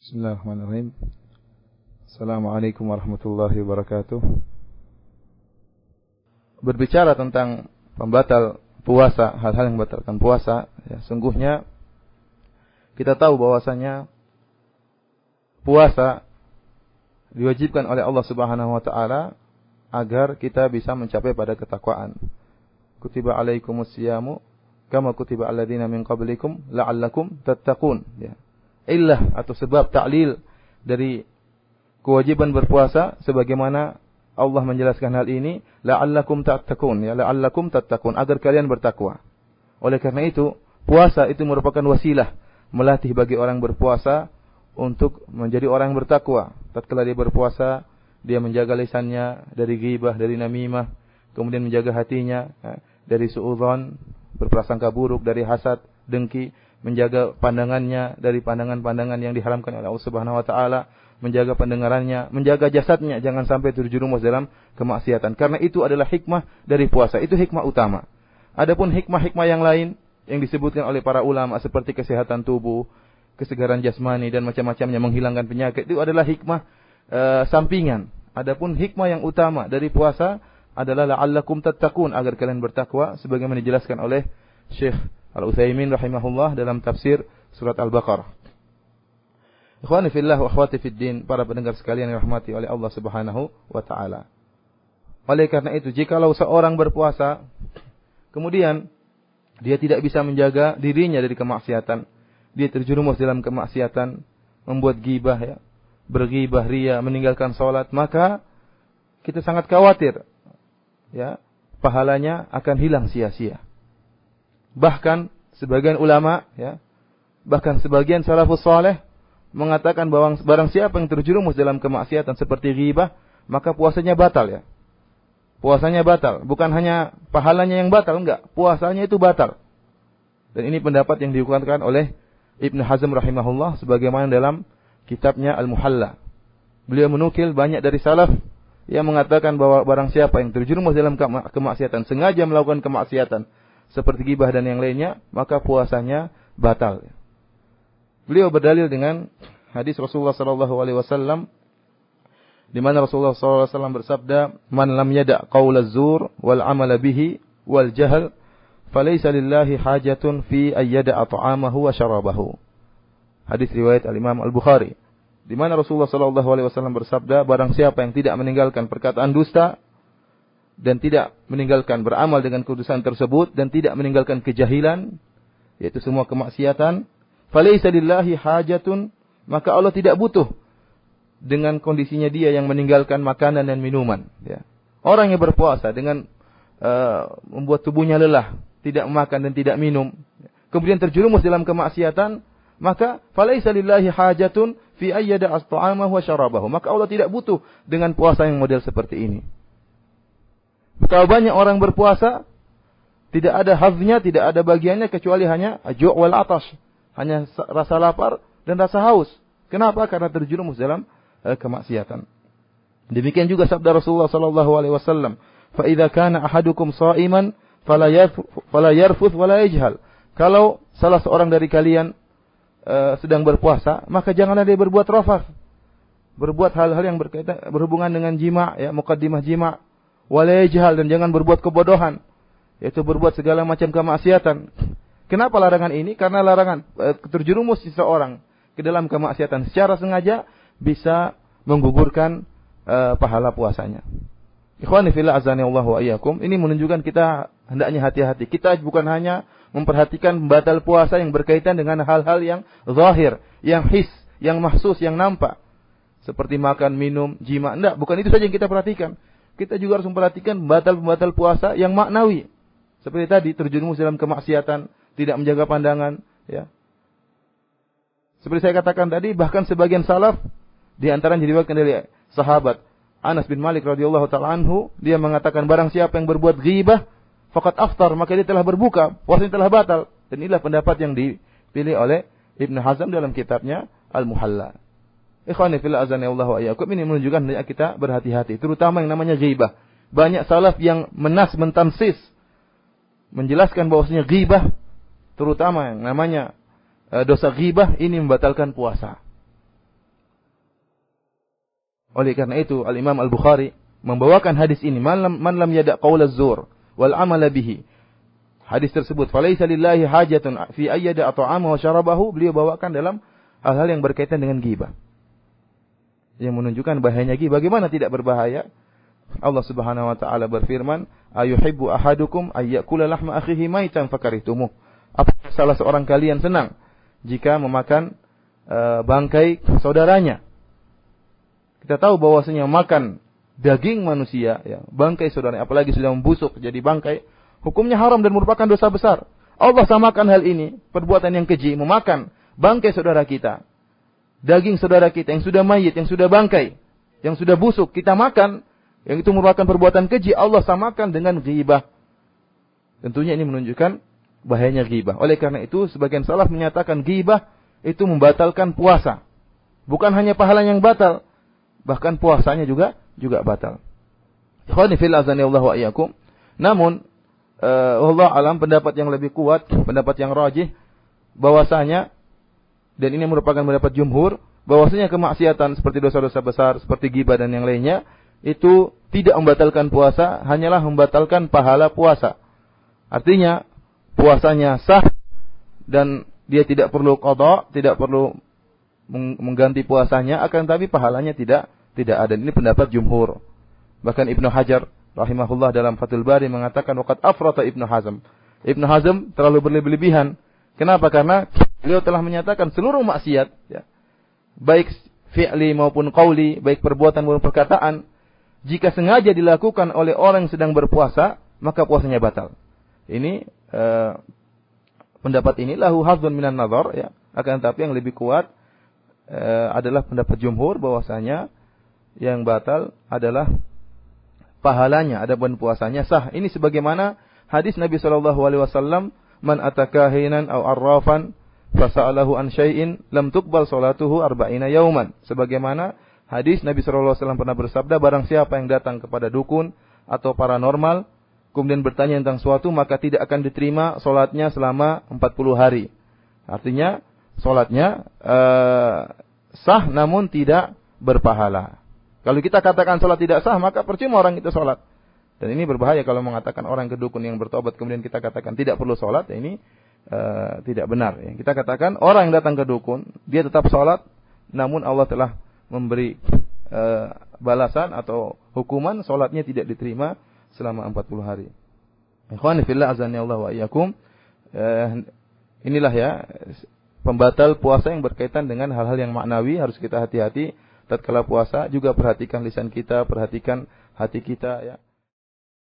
Bismillahirrahmanirrahim. Assalamualaikum warahmatullahi wabarakatuh. Berbicara tentang pembatal puasa, hal-hal yang membatalkan puasa, ya, sungguhnya kita tahu bahwasanya puasa diwajibkan oleh Allah Subhanahu wa taala agar kita bisa mencapai pada ketakwaan. Kutiba alaikumus siyamu kama kutiba alladzina min qablikum la'allakum tattaqun, ya. Illah atau sebab ta'lil dari kewajiban berpuasa sebagaimana Allah menjelaskan hal ini, la'allakum tattaqun, ya, la'allakum tattaqun, agar kalian bertakwa. Oleh karena itu, puasa itu merupakan wasilah melatih bagi orang berpuasa untuk menjadi orang yang bertakwa. Tatkala dia berpuasa, dia menjaga lisannya dari ghibah, dari namimah, kemudian menjaga hatinya dari suudzon, berprasangka buruk, dari hasad, dengki, menjaga pandangannya dari pandangan-pandangan yang diharamkan oleh Allah Subhanahu wa taala, menjaga pendengarannya, menjaga jasadnya jangan sampai terjerumus dalam kemaksiatan. Karena itu adalah hikmah dari puasa, itu hikmah utama. Adapun hikmah-hikmah yang lain yang disebutkan oleh para ulama seperti kesehatan tubuh, kesegaran jasmani dan macam-macamnya, menghilangkan penyakit, itu adalah hikmah sampingan. Adapun hikmah yang utama dari puasa adalah la'allakum tattaqun, agar kalian bertakwa, sebagaimana dijelaskan oleh Syekh Al-Utsaimin rahimahullah dalam tafsir surat Al-Baqarah. Ikhwani fillah wa akhwati fid din, para pendengar sekalian yang dirahmati oleh Allah Subhanahu wa taala. Oleh karena itu, jikalau seorang berpuasa kemudian dia tidak bisa menjaga dirinya dari kemaksiatan, dia terjerumus dalam kemaksiatan, membuat ghibah, ya, berghibah, riya, meninggalkan salat, maka kita sangat khawatir, ya, pahalanya akan hilang sia-sia. Bahkan sebagian ulama, ya, bahkan sebagian salafus saleh mengatakan bahwa barang siapa yang terjerumus dalam kemaksiatan seperti ghibah, maka puasanya batal, ya. Puasanya batal, bukan hanya pahalanya yang batal, enggak, puasanya itu batal. Dan ini pendapat yang dikeluarkan oleh Ibnu Hazm rahimahullah sebagaimana dalam kitabnya Al-Muhalla. Beliau menukil banyak dari salaf yang mengatakan bahwa barang siapa yang terjerumus dalam kemaksiatan, sengaja melakukan kemaksiatan seperti ghibah dan yang lainnya, maka puasanya batal. Beliau berdalil dengan hadis Rasulullah sallallahu alaihi wasallam di mana Rasulullah sallallahu alaihi wasallam bersabda, "Man lam yada' qaulaz zur wal 'amala bihi wal jahl, falaysa lillahi hajatun fi ayyada'a ta'amahu wa syarabahu." Hadis riwayat Al-Imam Al-Bukhari. Di mana Rasulullah sallallahu alaihi wasallam bersabda, barang siapa yang tidak meninggalkan perkataan dusta dan tidak meninggalkan beramal dengan kedudukan tersebut dan tidak meninggalkan kejahilan, yaitu semua kemaksiatan, falaysa lillahi hajatun, maka Allah tidak butuh dengan kondisinya dia yang meninggalkan makanan dan minuman, ya. Orang yang berpuasa dengan membuat tubuhnya lelah, tidak makan dan tidak minum, kemudian terjerumus dalam kemaksiatan, maka falaysa lillahi hajatun fi ayyada as-ta'amahu wa syarabahu, maka Allah tidak butuh dengan puasa yang model seperti ini. Betapa banyak orang berpuasa tidak ada haznya, tidak ada bagiannya kecuali hanya ju' wal atash, hanya rasa lapar dan rasa haus. Kenapa? Karena terjerumus dalam kemaksiatan. Demikian juga sabda Rasulullah sallallahu alaihi wasallam, "Fa idza kana ahadukum sha'iman fala yarfuth wala yajhal." Kalau salah seorang dari kalian sedang berpuasa, maka janganlah dia berbuat rafath, berbuat hal-hal yang berhubungan dengan jima', ya, muqaddimah jima'. Wala yajhal, dan jangan berbuat kebodohan, yaitu berbuat segala macam kemaksiatan. Kenapa larangan ini? Karena larangan terjerumus seseorang ke dalam kemaksiatan secara sengaja bisa menggugurkan pahala puasanya. Ikhwani fillah azani Allah wa iyyakum, ini menunjukkan kita hendaknya hati-hati. Kita bukan hanya memperhatikan batal puasa yang berkaitan dengan hal-hal yang zahir, yang his, yang mahsus, yang nampak, seperti makan, minum, jima. Enggak, bukan itu saja yang kita perhatikan. Kita juga harus memperhatikan batal puasa yang maknawi. Seperti tadi, terjerumus dalam kemaksiatan, tidak menjaga pandangan, ya. Seperti saya katakan tadi, bahkan sebagian salaf di antara yang diriwayatkan dari sahabat Anas bin Malik radhiyallahu taala anhu, dia mengatakan barang siapa yang berbuat ghibah faqad aftar, maka dia telah berbuka, puasanya telah batal. Dan inilah pendapat yang dipilih oleh Ibnu Hazm dalam kitabnya Al-Muhalla. Ikhwani fillah azani Allah wa iyyakum, ini menunjukkan hendaknya kita berhati-hati, terutama yang namanya ghibah. Banyak salaf yang mentansis, menjelaskan bahwasanya ghibah, terutama yang namanya dosa ghibah ini membatalkan puasa. Oleh karena itu Al-Imam Al-Bukhari membawakan hadis ini, man lam yada' qaulaz zur wal amala bihi. Hadis tersebut, falaisa lillahi hajatun fi ayyada ta'amahu wa syarabahu, beliau bawakan dalam hal-hal yang berkaitan dengan ghibah. Yang menunjukkan bahayanya ghibah. Bagaimana tidak berbahaya? Allah Subhanahu wa taala berfirman, ayuhibbu ahadukum ayyakula lahma akhihi maitan fakarihtumuh. Apakah salah seorang kalian senang jika memakan bangkai saudaranya? Kita tahu bahwasanya makan daging manusia, ya, bangkai saudaranya, apalagi sudah membusuk jadi bangkai, hukumnya haram dan merupakan dosa besar. Allah samakan hal ini, perbuatan yang keji, memakan bangkai saudara kita, daging saudara kita yang sudah mayit, yang sudah bangkai, yang sudah busuk, kita makan, yang itu merupakan perbuatan keji. Allah samakan dengan ghibah. Tentunya ini menunjukkan bahayanya ghibah. Oleh karena itu, sebagian salaf menyatakan ghibah itu membatalkan puasa. Bukan hanya pahala yang batal, bahkan puasanya juga batal. Ikhwani fillah azanillahu wa iyyakum. Namun Allah alam, pendapat yang lebih kuat, pendapat yang rajih, bahwasanya, dan ini merupakan pendapat jumhur, bahwasanya kemaksiatan seperti dosa-dosa besar, seperti ghibah dan yang lainnya, itu tidak membatalkan puasa, hanyalah membatalkan pahala puasa. Artinya, puasanya sah, dan dia tidak perlu qadha, tidak perlu mengganti puasanya, akan tapi pahalanya tidak ada. Ini pendapat jumhur. Bahkan Ibnu Hajar rahimahullah dalam Fathul Bari mengatakan waqad afrata Ibnu Hazm. Ibnu Hazm terlalu berlebihan. Kenapa? Karena beliau telah menyatakan seluruh maksiat, ya, baik fi'li maupun qauli, baik perbuatan maupun perkataan, jika sengaja dilakukan oleh orang yang sedang berpuasa, maka puasanya batal. Ini pendapat ini lahu hadzun minan nazar, ya. Akan tetapi yang lebih kuat adalah pendapat jumhur, bahwasanya yang batal adalah pahalanya, adapun puasanya sah. Ini sebagaimana hadis Nabi sallallahu alaihi wasallam, man atakahinan aw arrafan fasa'alahu an syai'in lam tuqbal salatuhu 40 yauman. Sebagaimana hadis Nabi sallallahu alaihi wasallam pernah bersabda, barang siapa yang datang kepada dukun atau paranormal kemudian bertanya tentang suatu, maka tidak akan diterima salatnya selama 40 hari. Artinya salatnya sah namun tidak berpahala. Kalau kita katakan salat tidak sah, maka percuma orang itu salat. Dan ini berbahaya kalau mengatakan orang ke dukun yang bertobat kemudian kita katakan tidak perlu salat, ini tidak benar. Ya. Kita katakan orang yang datang ke dukun, dia tetap salat, namun Allah telah memberi balasan atau hukuman, salatnya tidak diterima selama 40 hari. Ikhwani fillah azanillahu wa iyyakum. Inilah ya pembatal puasa yang berkaitan dengan hal-hal yang maknawi, harus kita hati-hati tatkala puasa. Juga perhatikan lisan kita, perhatikan hati kita, ya.